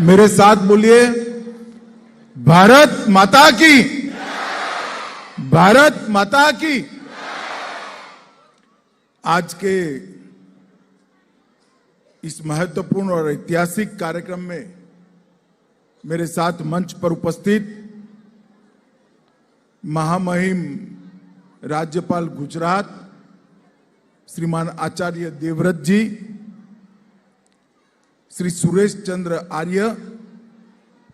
मेरे साथ बोलिए, भारत माता की, भारत माता की। आज के इस महत्वपूर्ण और ऐतिहासिक कार्यक्रम में मेरे साथ मंच पर उपस्थित महामहिम राज्यपाल गुजरात श्रीमान आचार्य देवव्रत जी, श्री सुरेश चंद्र आर्य,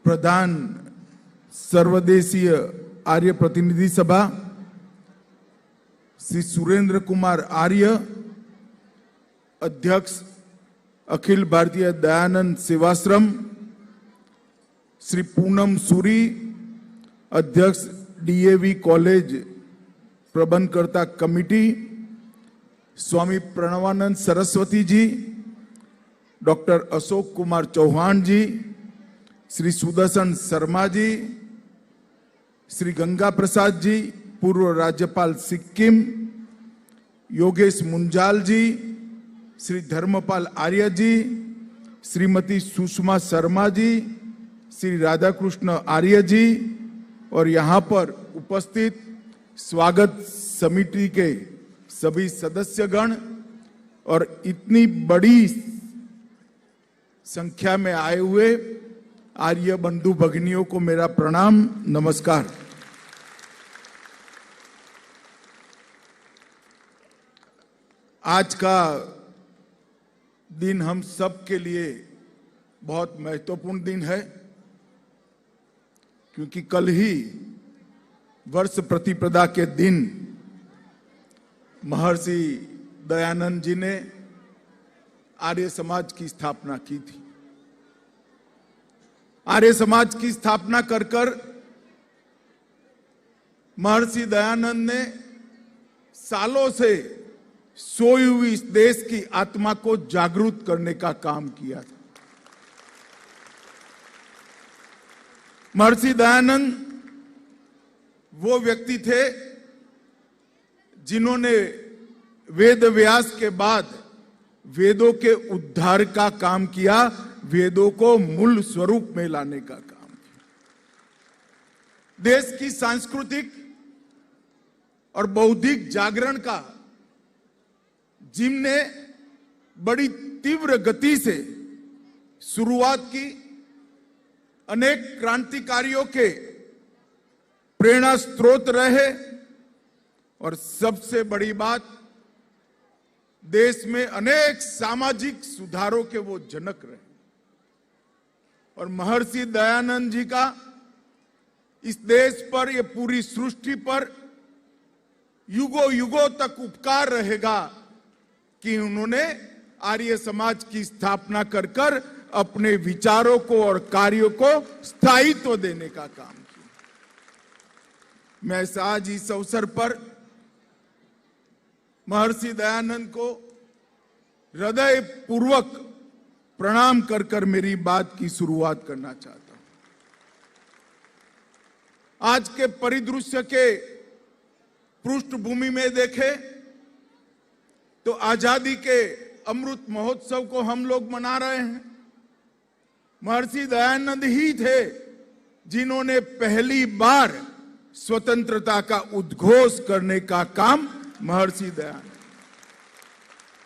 प्रधान सर्वदेशीय आर्य प्रतिनिधि सभा, श्री सुरेंद्र कुमार आर्य, अध्यक्ष अखिल भारतीय दयानंद सेवाश्रम, श्री पूनम सूरी, अध्यक्ष डीएवी कॉलेज प्रबंधकर्ता कमिटी, स्वामी प्रणवानंद सरस्वती जी, डॉक्टर अशोक कुमार चौहान जी, श्री सुदर्शन शर्मा जी, श्री गंगा प्रसाद जी, पूर्व राज्यपाल सिक्किम, योगेश मुंजाल जी, श्री धर्मपाल आर्य जी, श्रीमती सुषमा शर्मा जी, श्री राधाकृष्ण आर्य जी और यहाँ पर उपस्थित स्वागत समिति के सभी सदस्यगण और इतनी बड़ी संख्या में आए हुए आर्य बंधु भगिनियों को मेरा प्रणाम, नमस्कार। आज का दिन हम सब के लिए बहुत महत्वपूर्ण दिन है, क्योंकि कल ही वर्ष प्रतिपदा के दिन महर्षि दयानंद जी ने आर्य समाज की स्थापना की थी। आर्य समाज की स्थापना कर महर्षि दयानंद ने सालों से सोई हुई इस देश की आत्मा को जागरूक करने का काम किया था। महर्षि दयानंद वो व्यक्ति थे जिन्होंने वेद व्यास के बाद वेदों के उद्धार का काम किया, वेदों को मूल स्वरूप में लाने का काम किया। देश की सांस्कृतिक और बौद्धिक जागरण का जिनने बड़ी तीव्र गति से शुरुआत की, अनेक क्रांतिकारियों के प्रेरणा स्रोत रहे और सबसे बड़ी बात, देश में अनेक सामाजिक सुधारों के वो जनक रहे। और महर्षि दयानंद जी का इस देश पर, ये पूरी सृष्टि पर युगों युगों तक उपकार रहेगा कि उन्होंने आर्य समाज की स्थापना कर अपने विचारों को और कार्यों को स्थायित्व देने का काम किया। मैं आज इस अवसर पर महर्षि दयानंद को हृदय पूर्वक प्रणाम कर मेरी बात की शुरुआत करना चाहता हूं। आज के परिदृश्य के पृष्ठभूमि में देखें तो आजादी के अमृत महोत्सव को हम लोग मना रहे हैं। महर्षि दयानंद ही थे जिन्होंने पहली बार स्वतंत्रता का उद्घोष करने का काम महर्षि दयानंद।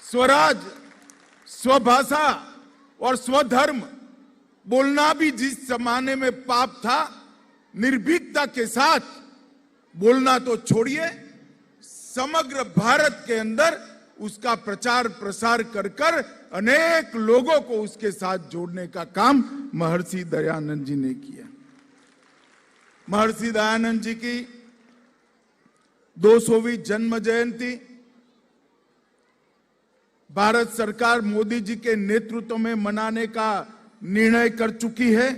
स्वराज, स्वभाषा और स्वधर्म बोलना भी जिस जमाने में पाप था, निर्भीकता के साथ बोलना तो छोड़िए, समग्र भारत के अंदर उसका प्रचार प्रसार कर अनेक लोगों को उसके साथ जोड़ने का काम महर्षि दयानंद जी ने किया। महर्षि दयानंद जी की 200वीं जन्म जयंती भारत सरकार मोदी जी के नेतृत्व में मनाने का निर्णय कर चुकी है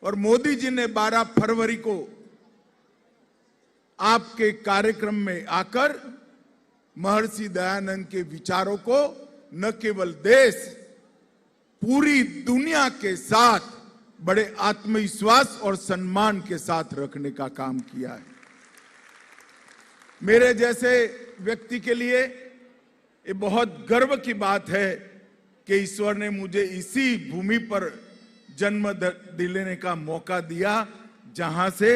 और मोदी जी ने 12 फरवरी को आपके कार्यक्रम में आकर महर्षि दयानंद के विचारों को न केवल देश, पूरी दुनिया के साथ बड़े आत्मविश्वास और सम्मान के साथ रखने का काम किया है। मेरे जैसे व्यक्ति के लिए ये बहुत गर्व की बात है कि ईश्वर ने मुझे इसी भूमि पर जन्म दिलाने का मौका दिया, जहां से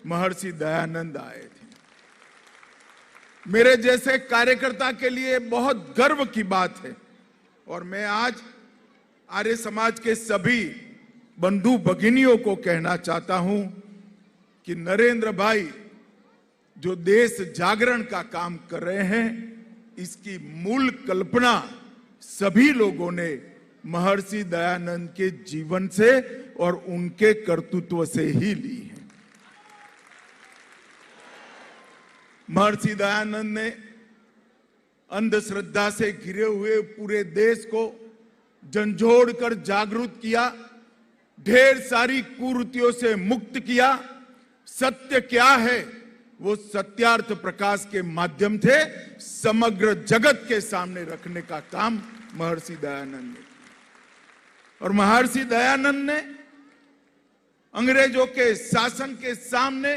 महर्षि दयानंद आए थे। मेरे जैसे कार्यकर्ता के लिए बहुत गर्व की बात है और मैं आज आर्य समाज के सभी बंधु भगिनियों को कहना चाहता हूं कि नरेंद्र भाई जो देश जागरण का काम कर रहे हैं, इसकी मूल कल्पना सभी लोगों ने महर्षि दयानंद के जीवन से और उनके कर्तृत्व से ही ली है। महर्षि दयानंद ने अंधश्रद्धा से घिरे हुए पूरे देश को झंझोड़ कर जागरूक किया, ढेर सारी कुरीतियों से मुक्त किया। सत्य क्या है वो सत्यार्थ प्रकाश के माध्यम से समग्र जगत के सामने रखने का काम महर्षि दयानंद ने। और महर्षि दयानंद ने अंग्रेजों के शासन के सामने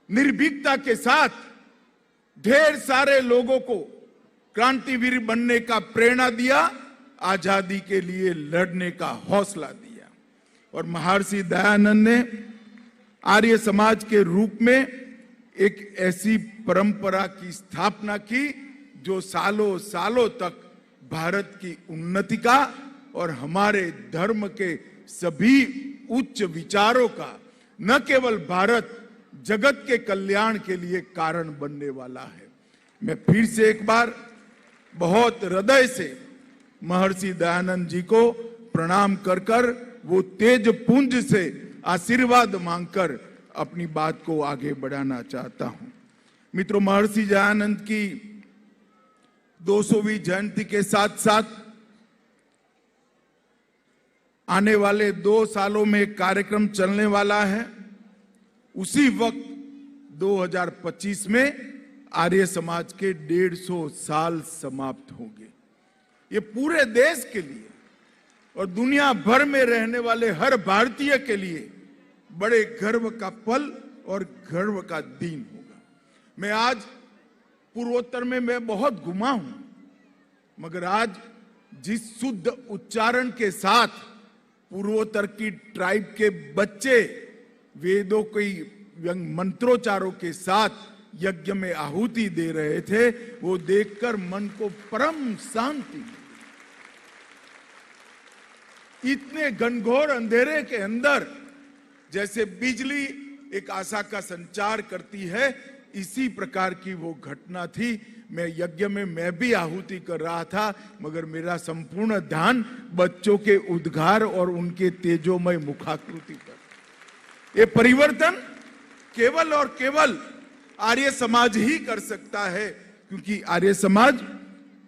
निर्भीकता के साथ ढेर सारे लोगों को क्रांतिवीर बनने का प्रेरणा दिया, आजादी के लिए लड़ने का हौसला दिया। और महर्षि दयानंद ने आर्य समाज के रूप में एक ऐसी परंपरा की स्थापना की जो सालों सालों तक भारत की उन्नति का और हमारे धर्म के सभी उच्च विचारों का न केवल भारत जगत के कल्याण के लिए कारण बनने वाला है। मैं फिर से एक बार बहुत हृदय से महर्षि दयानंद जी को प्रणाम कर कर वो तेज पुंज से आशीर्वाद मांगकर अपनी बात को आगे बढ़ाना चाहता हूं। मित्रों, महर्षि दयानंद की 200वीं जयंती के साथ साथ आने वाले 2 सालों में एक कार्यक्रम चलने वाला है। उसी वक्त 2025 में आर्य समाज के 150 साल समाप्त होंगे। ये पूरे देश के लिए और दुनिया भर में रहने वाले हर भारतीय के लिए बड़े गर्व का पल और गर्व का दिन होगा। मैं आज पूर्वोत्तर में मैं बहुत घुमा हूं, मगर आज जिस शुद्ध उच्चारण के साथ पूर्वोत्तर की ट्राइब के बच्चे वेदों के मंत्रोच्चारों के साथ यज्ञ में आहुति दे रहे थे, वो देखकर मन को परम शांति। इतने घनघोर अंधेरे के अंदर जैसे बिजली एक आशा का संचार करती है, इसी प्रकार की वो घटना थी। मैं यज्ञ में मैं भी आहुति कर रहा था, मगर मेरा संपूर्ण ध्यान बच्चों के उद्गार और उनके तेजोमय मुखाकृति पर। ये परिवर्तन केवल और केवल आर्य समाज ही कर सकता है, क्योंकि आर्य समाज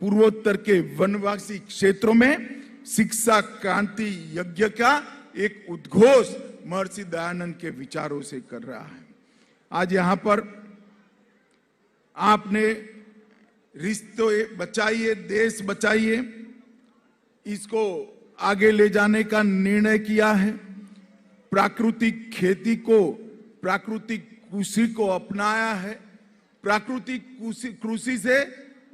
पूर्वोत्तर के वनवासी क्षेत्रों में शिक्षा क्रांति यज्ञ का एक उद्घोष महर्षि दयानंद के विचारों से कर रहा है। आज यहां पर आपने रिश्ते बचाइए देश बचाइए, इसको आगे ले जाने का निर्णय किया है। प्राकृतिक खेती को, प्राकृतिक कृषि को अपनाया है। प्राकृतिक कृषि से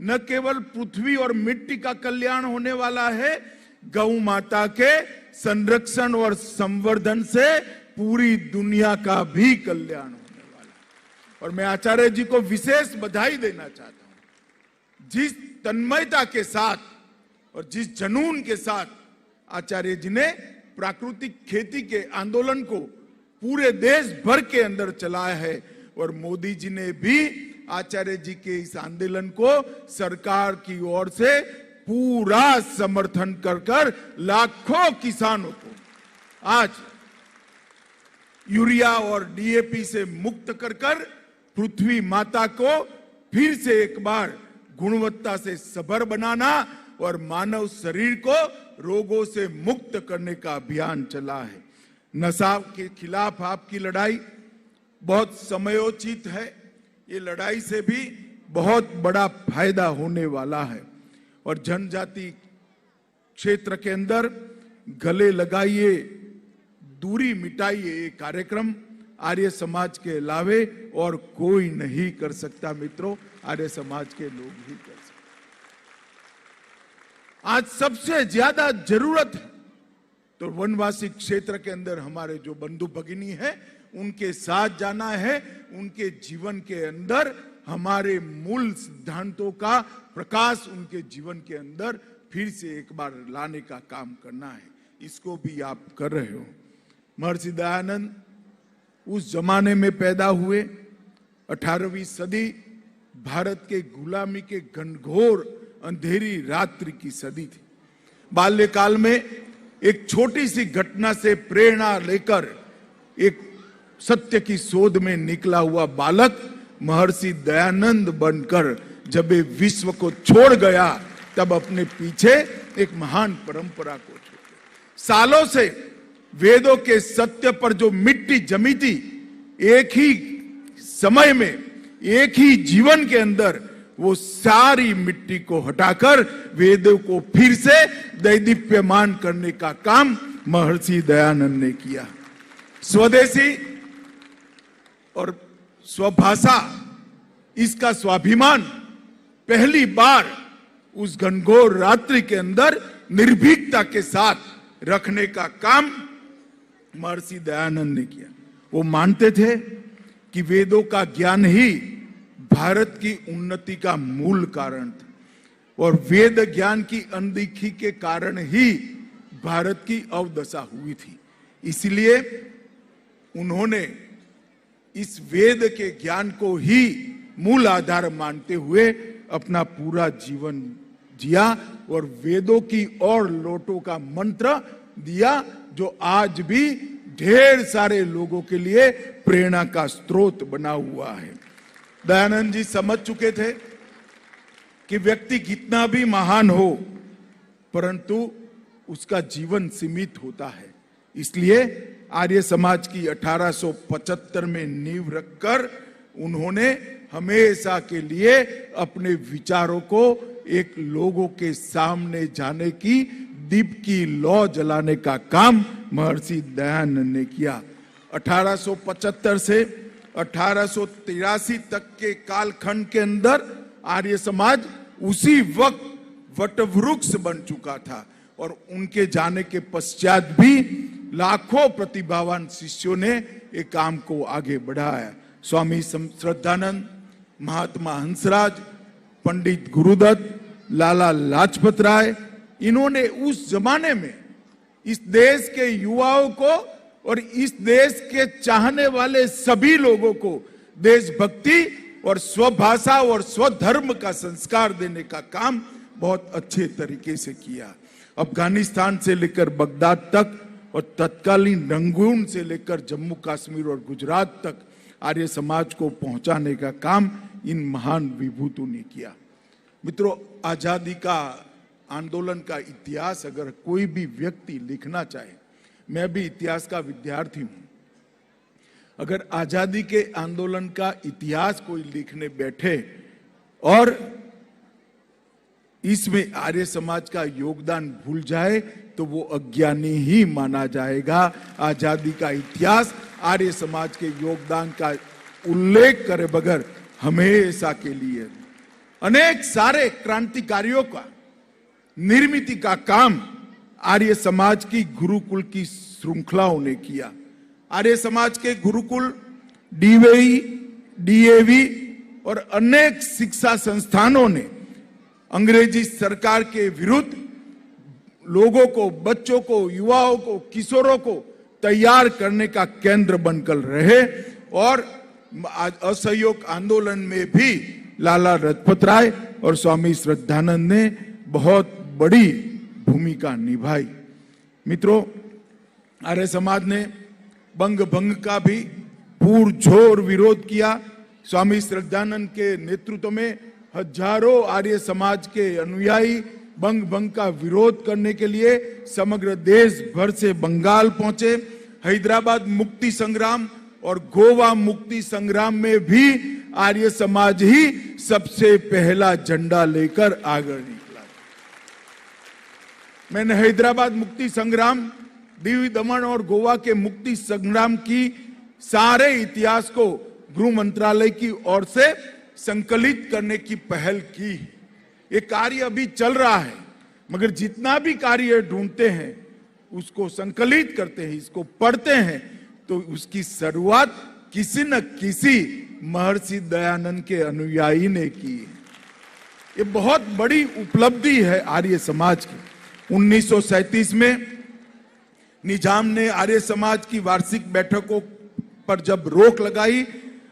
न केवल पृथ्वी और मिट्टी का कल्याण होने वाला है, गौ माता के संरक्षण और संवर्धन से पूरी दुनिया का भी कल्याण होने वाला है। और मैं आचार्य जी को विशेष बधाई देना चाहता हूं। जिस तन्मयता के साथ और जिस जुनून के साथ आचार्य जी ने प्राकृतिक खेती के आंदोलन को पूरे देश भर के अंदर चलाया है, और मोदी जी ने भी आचार्य जी के इस आंदोलन को सरकार की ओर से पूरा समर्थन कर लाखों किसानों को आज यूरिया और डीएपी से मुक्त कर पृथ्वी माता को फिर से एक बार गुणवत्ता से सभर बनाना और मानव शरीर को रोगों से मुक्त करने का अभियान चला है। नशा के खिलाफ आपकी लड़ाई बहुत समयोचित है। ये लड़ाई से भी बहुत बड़ा फायदा होने वाला है। और जनजाति क्षेत्र के अंदर गले लगाइए, दूरी मिटाइए, ये कार्यक्रम आर्य समाज के अलावे और कोई नहीं कर सकता। मित्रों, आर्य समाज के लोग ही कर सकते। आज सबसे ज्यादा जरूरत है तो वनवासी क्षेत्र के अंदर हमारे जो बंधु भगिनी है उनके साथ जाना है, उनके जीवन के अंदर हमारे मूल सिद्धांतों का प्रकाश उनके जीवन के अंदर फिर से एक बार लाने का काम करना है। इसको भी आप कर रहे हो। महर्षि दयानंद उस जमाने में पैदा हुए, 18वीं सदी भारत के गुलामी के घनघोर अंधेरी रात्रि की सदी थी। बाल्यकाल में एक छोटी सी घटना से प्रेरणा लेकर एक सत्य की शोध में निकला हुआ बालक महर्षि दयानंद बनकर जब ये विश्व को छोड़ गया, तब अपने पीछे एक महान परंपरा को छोड़। सालों से वेदों के सत्य पर जो मिट्टी जमी थी, एक ही समय में एक ही जीवन के अंदर वो सारी मिट्टी को हटाकर वेदों को फिर से दैदीप्यमान करने का काम महर्षि दयानंद ने किया। स्वदेशी और स्वभाषा, इसका स्वाभिमान पहली बार उस घनघोर रात्रि के अंदर निर्भीकता के साथ रखने का काम महर्षि दयानंद ने किया। वो मानते थे कि वेदों का ज्ञान ही भारत की उन्नति का मूल कारण था और वेद ज्ञान की अनदेखी के कारण ही भारत की अवदशा हुई थी। इसलिए उन्होंने इस वेद के ज्ञान को ही मूल आधार मानते हुए अपना पूरा जीवन जिया और वेदों की और लोटों का मंत्र दिया, जो आज भी ढेर सारे लोगों के लिए प्रेरणा का स्रोत बना हुआ है। दयानंद जी समझ चुके थे कि व्यक्ति कितना भी महान हो, परंतु उसका जीवन सीमित होता है। इसलिए आर्य समाज की 1875 में नींव रखकर उन्होंने हमेशा के लिए अपने विचारों को एक लोगों के सामने जाने की दीप की लौ जलाने का काम महर्षि दयानंद ने किया। 1875 से 1883 तक के कालखंड के अंदर आर्य समाज उसी वक्त वटवृक्ष बन चुका था और उनके जाने के पश्चात भी लाखों प्रतिभावान शिष्यों ने एक काम को आगे बढ़ाया। स्वामी श्रद्धानंद, महात्मा हंसराज, पंडित गुरुदत्त, लाला लाजपत राय, इन्होंने उस जमाने में इस देश के युवाओं को और इस देश के चाहने वाले सभी लोगों को देशभक्ति और स्वभाषा और स्वधर्म का संस्कार देने का काम बहुत अच्छे तरीके से किया। अफगानिस्तान से लेकर बगदाद तक और तत्कालीन रंगून से लेकर जम्मू कश्मीर और गुजरात तक आर्य समाज को पहुंचाने का काम इन महान विभूतों ने किया। मित्रों, आजादी का आंदोलन का इतिहास अगर कोई भी व्यक्ति लिखना चाहे, मैं भी इतिहास का विद्यार्थी हूं, अगर आजादी के आंदोलन का इतिहास कोई लिखने बैठे और इसमें आर्य समाज का योगदान भूल जाए तो वो अज्ञानी ही माना जाएगा। आजादी का इतिहास आर्य समाज के योगदान का उल्लेख करे बगैर हमेशा के लिए अनेक सारे क्रांतिकारियों का निर्मित का काम आर्य समाज की गुरुकुल की श्रृंखलाओं ने किया। आर्य समाज के गुरुकुल, डीवीई, डीएवी और अनेक शिक्षा संस्थानों ने अंग्रेजी सरकार के विरुद्ध लोगों को, बच्चों को, युवाओं को, किशोरों को तैयार करने का केंद्र बनकर रहे और असहयोग आंदोलन में भी लाला लाजपत राय और स्वामी श्रद्धानंद ने बहुत बड़ी भूमिका निभाई। मित्रों, आर्य समाज ने बंग भंग का भी पुरजोर विरोध किया। स्वामी श्रद्धानंद के नेतृत्व में हजारों आर्य समाज के अनुयायी बंग भंग का विरोध करने के लिए समग्र देश भर से बंगाल पहुंचे। हैदराबाद मुक्ति संग्राम और गोवा मुक्ति संग्राम में भी आर्य समाज ही सबसे पहला झंडा लेकर आगे निकला। मैंने हैदराबाद मुक्ति संग्राम, दीव दमन और गोवा के मुक्ति संग्राम की सारे इतिहास को गृह मंत्रालय की ओर से संकलित करने की पहल की। ये कार्य अभी चल रहा है, मगर जितना भी कार्य ढूंढते हैं उसको संकलित करते हैं, इसको पढ़ते हैं, तो उसकी शुरुआत किसी न किसी महर्षि दयानंद के अनुयायी ने की। ये बहुत बड़ी उपलब्धि है आर्य समाज की। 1937 में निजाम ने आर्य समाज की वार्षिक बैठकों पर जब रोक लगाई,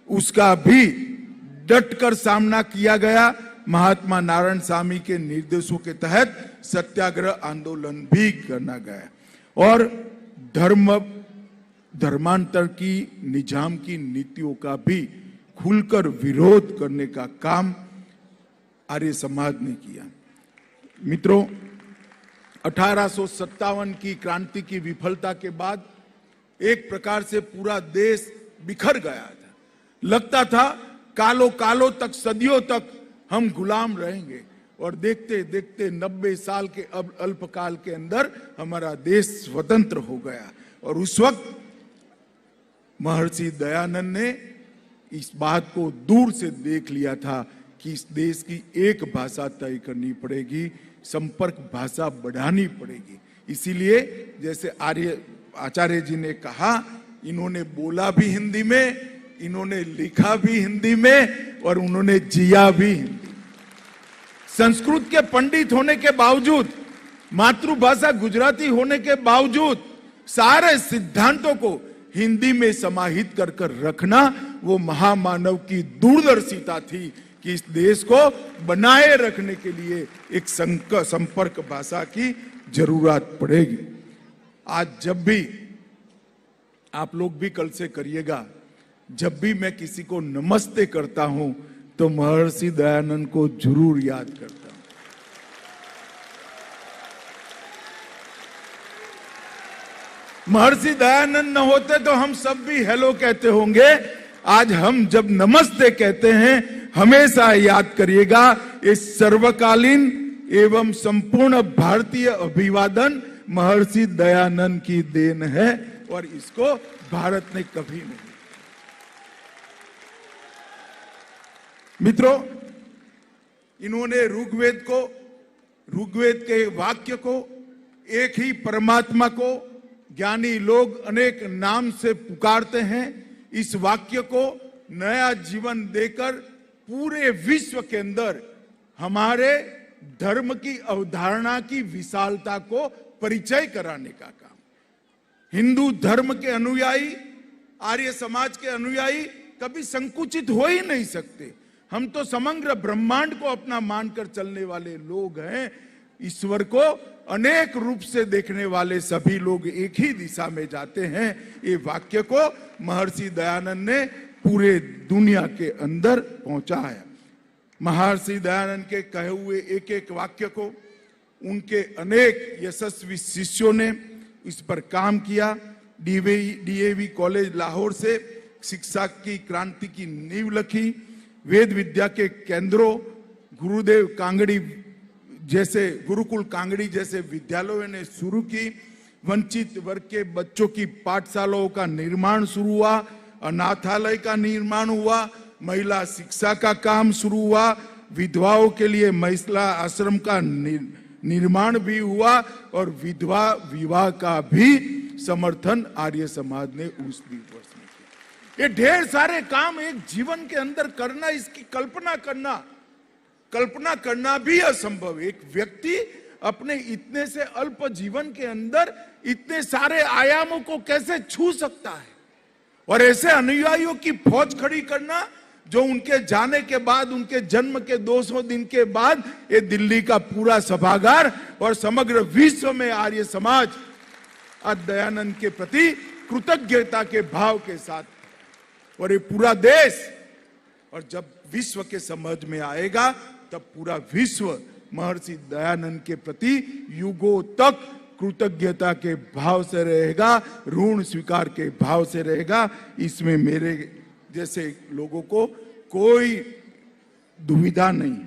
उसका भी डटकर सामना किया गया। महात्मा नारायण स्वामी के निर्देशों के तहत सत्याग्रह आंदोलन भी करना गया और धर्मांतर की निजाम की नीतियों का भी खुलकर विरोध करने का काम आर्य समाज ने किया। मित्रों, 1857 की क्रांति की विफलता के बाद एक प्रकार से पूरा देश बिखर गया था। लगता था कालों कालों तक, सदियों तक हम गुलाम रहेंगे, और देखते देखते 90 साल के अब अल्पकाल के अंदर हमारा देश स्वतंत्र हो गया। और उस वक्त महर्षि दयानंद ने इस बात को दूर से देख लिया था कि इस देश की एक भाषा तय करनी पड़ेगी, संपर्क भाषा बढ़ानी पड़ेगी। इसीलिए जैसे आचार्य जी ने कहा, इन्होंने बोला भी हिंदी में, इन्होंने लिखा भी हिंदी में, और उन्होंने जिया भी हिंदी। संस्कृत के पंडित होने के बावजूद, मातृभाषा गुजराती होने के बावजूद, सारे सिद्धांतों को हिंदी में समाहित कर कर रखना वो महामानव की दूरदर्शिता थी कि इस देश को बनाए रखने के लिए एक संपर्क भाषा की जरूरत पड़ेगी। आज जब भी आप लोग भी कल से करिएगा, जब भी मैं किसी को नमस्ते करता हूं तो महर्षि दयानंद को जरूर याद करता हूं। महर्षि दयानंद न होते तो हम सब भी हेलो कहते होंगे। आज हम जब नमस्ते कहते हैं, हमेशा याद करिएगा, इस सर्वकालीन एवं संपूर्ण भारतीय अभिवादन महर्षि दयानंद की देन है और इसको भारत ने कभी नहीं। मित्रों, इन्होंने ऋग्वेद के वाक्य को, एक ही परमात्मा को ज्ञानी लोग अनेक नाम से पुकारते हैं। इस वाक्य को नया जीवन देकर पूरे विश्व के अंदर हमारे धर्म की अवधारणा की विशालता को परिचय कराने का काम। हिंदू धर्म के अनुयायी, आर्य समाज के अनुयायी कभी संकुचित हो ही नहीं सकते। हम तो समग्र ब्रह्मांड को अपना मानकर चलने वाले लोग हैं। ईश्वर को अनेक रूप से देखने वाले सभी लोग एक ही दिशा में जाते हैं। ये वाक्य को महर्षि दयानंद ने पूरे दुनिया के अंदर पहुंचाया। महर्षि दयानंद के कहे हुए एक एक वाक्य को उनके अनेक यशस्वी शिष्यों ने इस पर काम किया। डीएवी कॉलेज लाहौर से शिक्षा की क्रांति की नींव रखी। वेद विद्या के केंद्रों, गुरुकुल कांगड़ी जैसे विद्यालयों ने शुरू की। वंचित वर्ग के बच्चों की पाठशालाओं का निर्माण शुरू हुआ, अनाथालय का निर्माण हुआ, महिला शिक्षा का काम शुरू हुआ, विधवाओं के लिए महिला आश्रम का निर्माण भी हुआ और विधवा विवाह का भी समर्थन आर्य समाज ने उस वर्ष में किया। ये ढेर सारे काम एक जीवन के अंदर करना, इसकी कल्पना करना भी असंभव है। एक व्यक्ति अपने इतने से अल्प जीवन के अंदर इतने सारे आयामों को कैसे छू सकता है, और ऐसे अनुयायियों की फौज खड़ी करना जो उनके जाने के बाद, उनके जन्म के 200 दिन के बाद ये दिल्ली का पूरा सभागार और समग्र विश्व में आर्य समाज आज दयानंद के प्रति कृतज्ञता के भाव के साथ, और ये पूरा देश, और जब विश्व के समझ में आएगा तब पूरा विश्व महर्षि दयानंद के प्रति युगों तक कृतज्ञता के भाव से रहेगा, ऋण स्वीकार के भाव से रहेगा। इसमें मेरे जैसे लोगों को कोई दुविधा नहीं।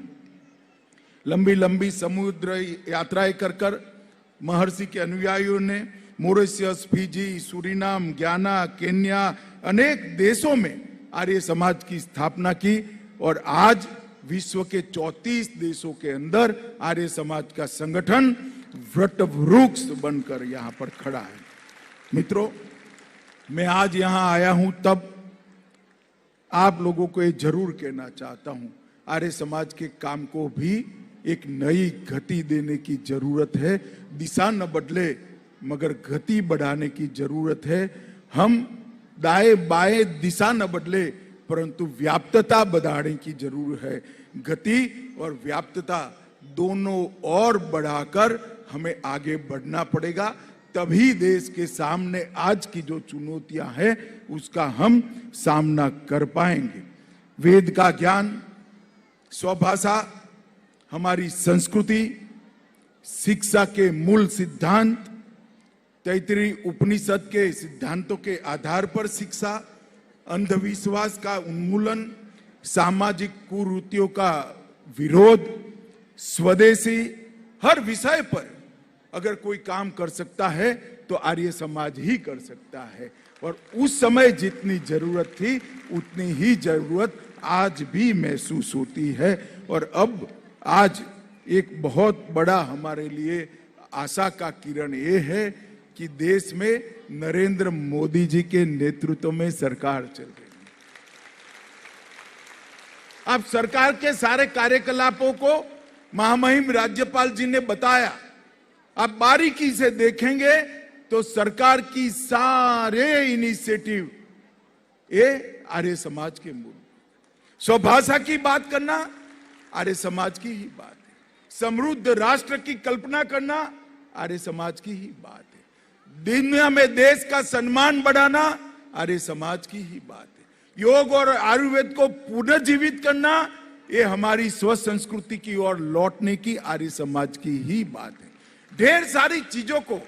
लंबी लंबी समुद्र यात्राएं कर महर्षि के अनुयायियों ने मॉरिशस, फिजी, सूरीनाम, घाना, केन्या अनेक देशों में आर्य समाज की स्थापना की, और आज विश्व के 34 देशों के अंदर आर्य समाज का संगठन वट वृक्ष बनकर यहां पर खड़ा है। मित्रों, मैं आज यहां आया हूं तब आप लोगों को ये जरूर कहना चाहता हूं, आर्य समाज के काम को भी एक नई गति देने की जरूरत है। दिशा न बदले मगर गति बढ़ाने की जरूरत है। हम दाएं बाएं दिशा न बदले परंतु व्याप्तता बढ़ाने की जरूरत है। गति और व्याप्तता दोनों और बढ़ाकर हमें आगे बढ़ना पड़ेगा, तभी देश के सामने आज की जो चुनौतियां हैं उसका हम सामना कर पाएंगे। वेद का ज्ञान, स्वभाषा, हमारी संस्कृति, शिक्षा के मूल सिद्धांत, तैत्तिरीय उपनिषद के सिद्धांतों के आधार पर शिक्षा, अंधविश्वास का उन्मूलन, सामाजिक कुरीतियों का विरोध, स्वदेशी, हर विषय पर अगर कोई काम कर सकता है तो आर्य समाज ही कर सकता है। और उस समय जितनी जरूरत थी उतनी ही जरूरत आज भी महसूस होती है। और अब आज एक बहुत बड़ा हमारे लिए आशा का किरण ये है कि देश में नरेंद्र मोदी जी के नेतृत्व में सरकार चल रही है। अब सरकार के सारे कार्यकलापों को महामहिम राज्यपाल जी ने बताया। आप बारीकी से देखेंगे तो सरकार की सारे इनिशिएटिव ये आर्य समाज के मूल। स्वभाषा की बात करना आर्य समाज की ही बात है। समृद्ध राष्ट्र की कल्पना करना आर्य समाज की ही बात है। दुनिया में देश का सम्मान बढ़ाना आर्य समाज की ही बात है। योग और आयुर्वेद को पुनर्जीवित करना ये हमारी स्व संस्कृति की ओर लौटने की आर्य समाज की ही बात है। ढेर सारी चीजों को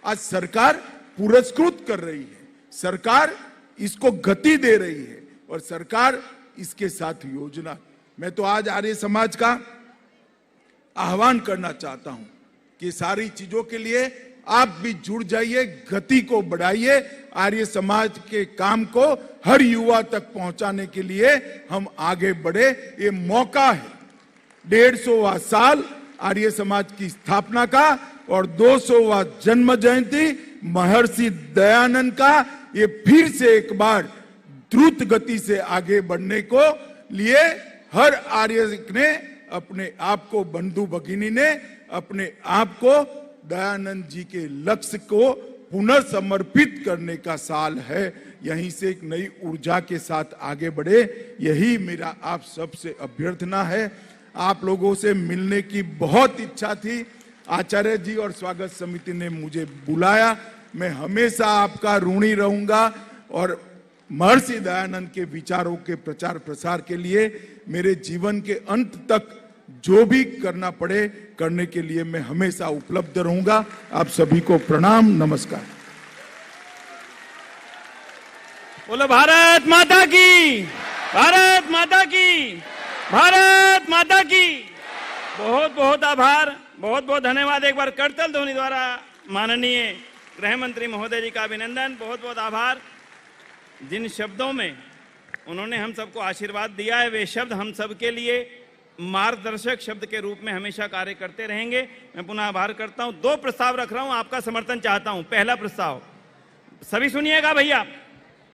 आज सरकार पुरस्कृत कर रही है, सरकार इसको गति दे रही है और सरकार इसके साथ योजना। मैं तो आज आर्य समाज का आह्वान करना चाहता हूं कि सारी चीजों के लिए आप भी जुड़ जाइए, गति को बढ़ाइए। आर्य समाज के काम को हर युवा तक पहुंचाने के लिए हम आगे बढ़े। ये मौका है 150वां साल आर्य समाज की स्थापना का और 200वां जन्म जयंती महर्षि दयानंद का। ये फिर से एक बार द्रुत गति से आगे बढ़ने को लिए हर आर्य ने अपने आप को, बंधु भगिनी ने अपने आप को दयानंद जी के लक्ष्य को पुनर्समर्पित करने का साल है। यहीं से एक नई ऊर्जा के साथ आगे बढ़े, यही मेरा आप सबसे अभ्यर्थना है। आप लोगों से मिलने की बहुत इच्छा थी। आचार्य जी और स्वागत समिति ने मुझे बुलाया। मैं हमेशा आपका ऋणी रहूंगा और महर्षि दयानंद के विचारों के प्रचार प्रसार के लिए मेरे जीवन के अंत तक जो भी करना पड़े करने के लिए मैं हमेशा उपलब्ध रहूंगा। आप सभी को प्रणाम, नमस्कार। बोलो भारत माता की, भारत माता की, भारत माता की। बहुत बहुत आभार, बहुत बहुत धन्यवाद। एक बार करतल ध्वनि द्वारा माननीय गृह मंत्री महोदय जी का अभिनंदन। बहुत बहुत आभार। जिन शब्दों में उन्होंने हम सबको आशीर्वाद दिया है वे शब्द हम सब के लिए मार्गदर्शक शब्द के रूप में हमेशा कार्य करते रहेंगे। मैं पुनः आभार करता हूं। 2 प्रस्ताव रख रहा हूं, आपका समर्थन चाहता हूं। पहला प्रस्ताव, सभी सुनिएगा भैया।